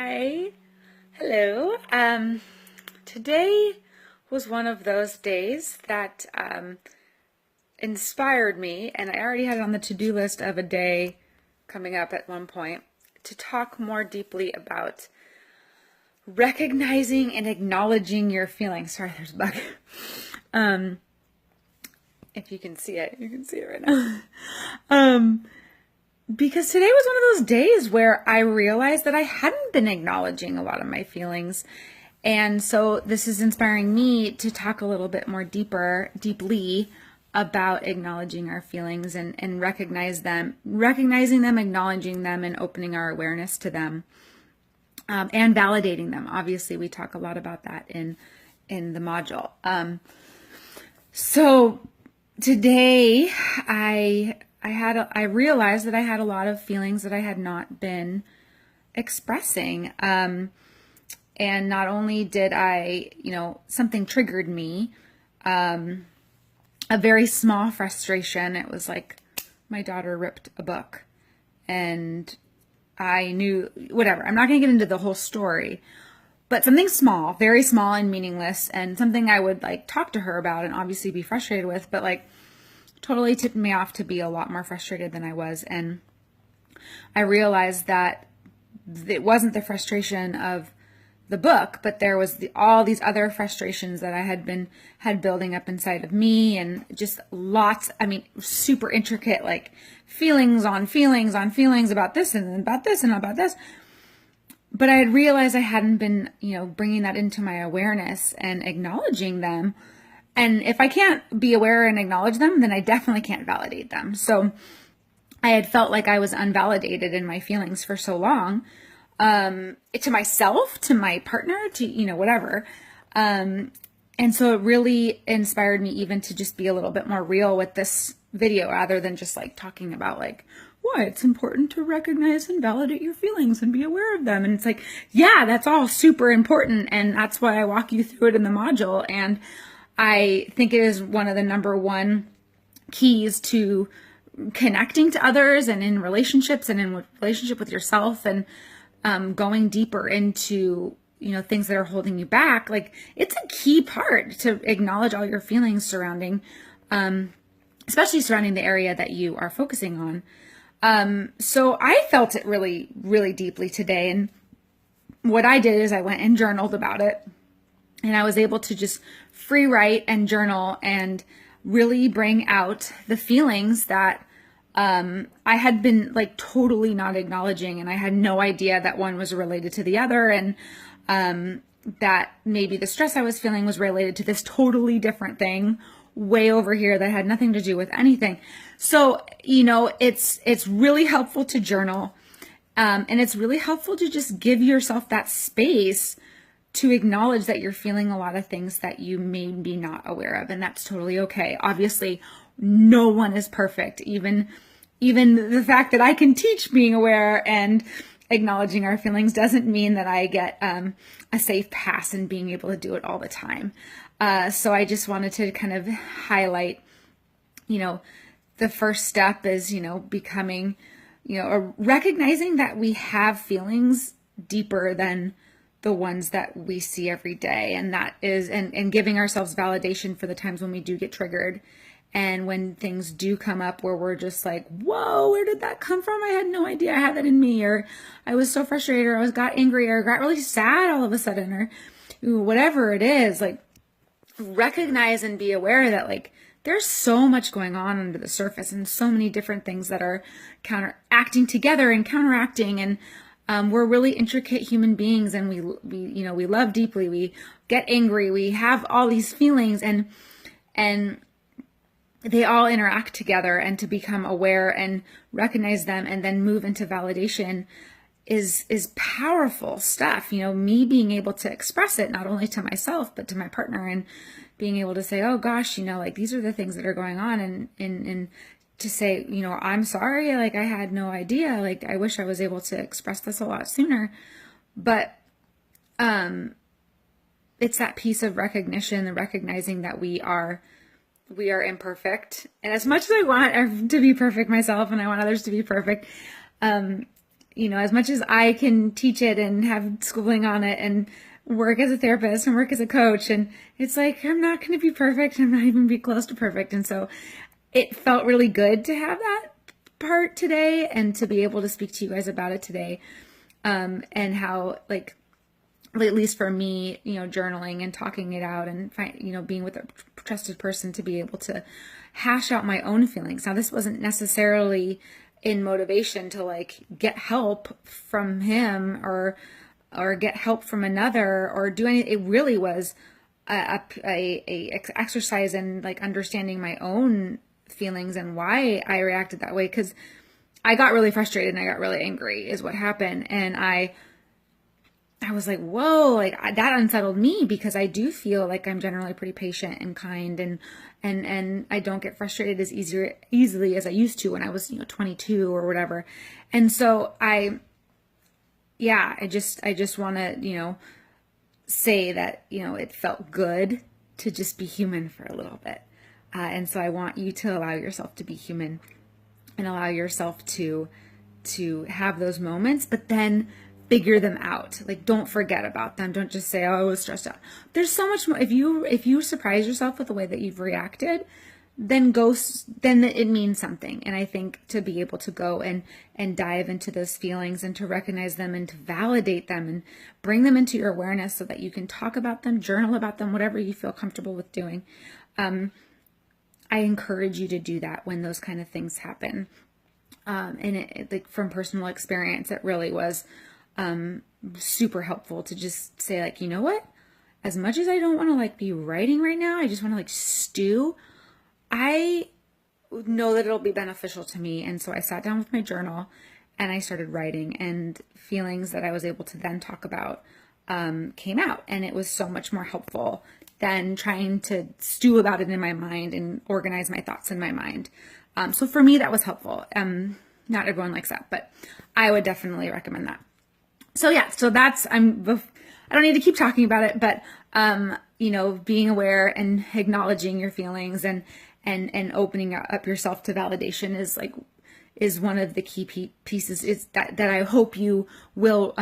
Hi. Hello. Today was one of those days that inspired me, and I already had it on the to-do list of a day coming up at one point to talk more deeply about recognizing and acknowledging your feelings. Sorry, there's a bug. If you can see it, you can see it right now. Because today was one of those days where I realized that I hadn't been acknowledging a lot of my feelings. And so this is inspiring me to talk a little bit more deeply about acknowledging our feelings and recognizing them, acknowledging them, and opening our awareness to them, and validating them. Obviously, we talk a lot about that in the module. So today I realized that I had a lot of feelings that I had not been expressing. And not only did I, something triggered me, a very small frustration. It was like my daughter ripped a book and I knew, whatever, I'm not going to get into the whole story, but something small, very small and meaningless, and something I would talk to her about and obviously be frustrated with, but totally tipped me off to be a lot more frustrated than I was. And I realized that it wasn't the frustration of the book, but there was all these other frustrations that I had building up inside of me, and just lots, super intricate, feelings on feelings on feelings about this and about this and about this. But I had realized I hadn't been, bringing that into my awareness and acknowledging them. And if I can't be aware and acknowledge them, then I definitely can't validate them. So I had felt like I was unvalidated in my feelings for so long, to myself, to my partner, to, whatever. And so it really inspired me even to just be a little bit more real with this video, rather than just talking about why it's important to recognize and validate your feelings and be aware of them. And it's yeah, that's all super important. And that's why I walk you through it in the module. And I think it is one of the number one keys to connecting to others and in relationships and in relationship with yourself, and going deeper into, things that are holding you back. It's a key part to acknowledge all your feelings surrounding, especially surrounding the area that you are focusing on. So I felt it really, really deeply today. And what I did is I went and journaled about it. And I was able to just free write and journal and really bring out the feelings that I had been totally not acknowledging. And I had no idea that one was related to the other. And that maybe the stress I was feeling was related to this totally different thing way over here that had nothing to do with anything. So, it's really helpful to journal. And it's really helpful to just give yourself that space to acknowledge that you're feeling a lot of things that you may be not aware of. And that's totally okay. Obviously, no one is perfect. Even the fact that I can teach being aware and acknowledging our feelings doesn't mean that I get a safe pass in being able to do it all the time. So I just wanted to kind of highlight, the first step is, becoming, recognizing that we have feelings deeper than the ones that we see every day. And that is, and giving ourselves validation for the times when we do get triggered. And when things do come up where we're just whoa, where did that come from? I had no idea I had that in me, or I was so frustrated, or I got angry, or got really sad all of a sudden, or whatever it is. Recognize and be aware that there's so much going on under the surface, and so many different things that are counteracting together and counteracting. And we're really intricate human beings, and we love deeply. We get angry. We have all these feelings, and they all interact together. And to become aware and recognize them and then move into validation is powerful stuff. Me being able to express it not only to myself, but to my partner, and being able to say, oh gosh, these are the things that are going on, and to say, I'm sorry, I had no idea, I wish I was able to express this a lot sooner. But it's that piece of recognition, the recognizing that we are imperfect. And as much as I want to be perfect myself, and I want others to be perfect, as much as I can teach it and have schooling on it and work as a therapist and work as a coach, and it's like, I'm not going to be perfect. I'm not even be close to perfect. And so it felt really good to have that part today and to be able to speak to you guys about it today. And how, like, at least for me, journaling and talking it out and being with a trusted person to be able to hash out my own feelings. Now, this wasn't necessarily in motivation to like get help from him or get help from another or do anything. It really was a exercise in like understanding my own feelings and why I reacted that way. Because I got really frustrated and I got really angry is what happened. And I was like, whoa, like that unsettled me, because I do feel like I'm generally pretty patient and kind and I don't get frustrated as easily as I used to when I was, 22 or whatever. And so I just want to, say that, it felt good to just be human for a little bit. And so I want you to allow yourself to be human and allow yourself to have those moments, but then figure them out. Like, don't forget about them. Don't just say, oh, I was stressed out. There's so much more. If you surprise yourself with the way that you've reacted, then it means something. And I think to be able to go and dive into those feelings and to recognize them and to validate them and bring them into your awareness so that you can talk about them, journal about them, whatever you feel comfortable with doing. I encourage you to do that when those kind of things happen. And it, like, from personal experience, it really was super helpful to just say, like, you know what? As much as I don't want to like be writing right now, I just want to like stew. I know that it'll be beneficial to me. And so I sat down with my journal and I started writing, and feelings that I was able to then talk about came out. And it was so much more helpful than trying to stew about it in my mind and organize my thoughts in my mind. So for me, that was helpful. Not everyone likes that, but I would definitely recommend that. So yeah, so I don't need to keep talking about it, but, being aware and acknowledging your feelings and opening up yourself to validation is one of the key pieces is that I hope you will,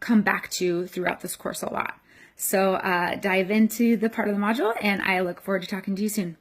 come back to throughout this course a lot. So dive into the part of the module, and I look forward to talking to you soon.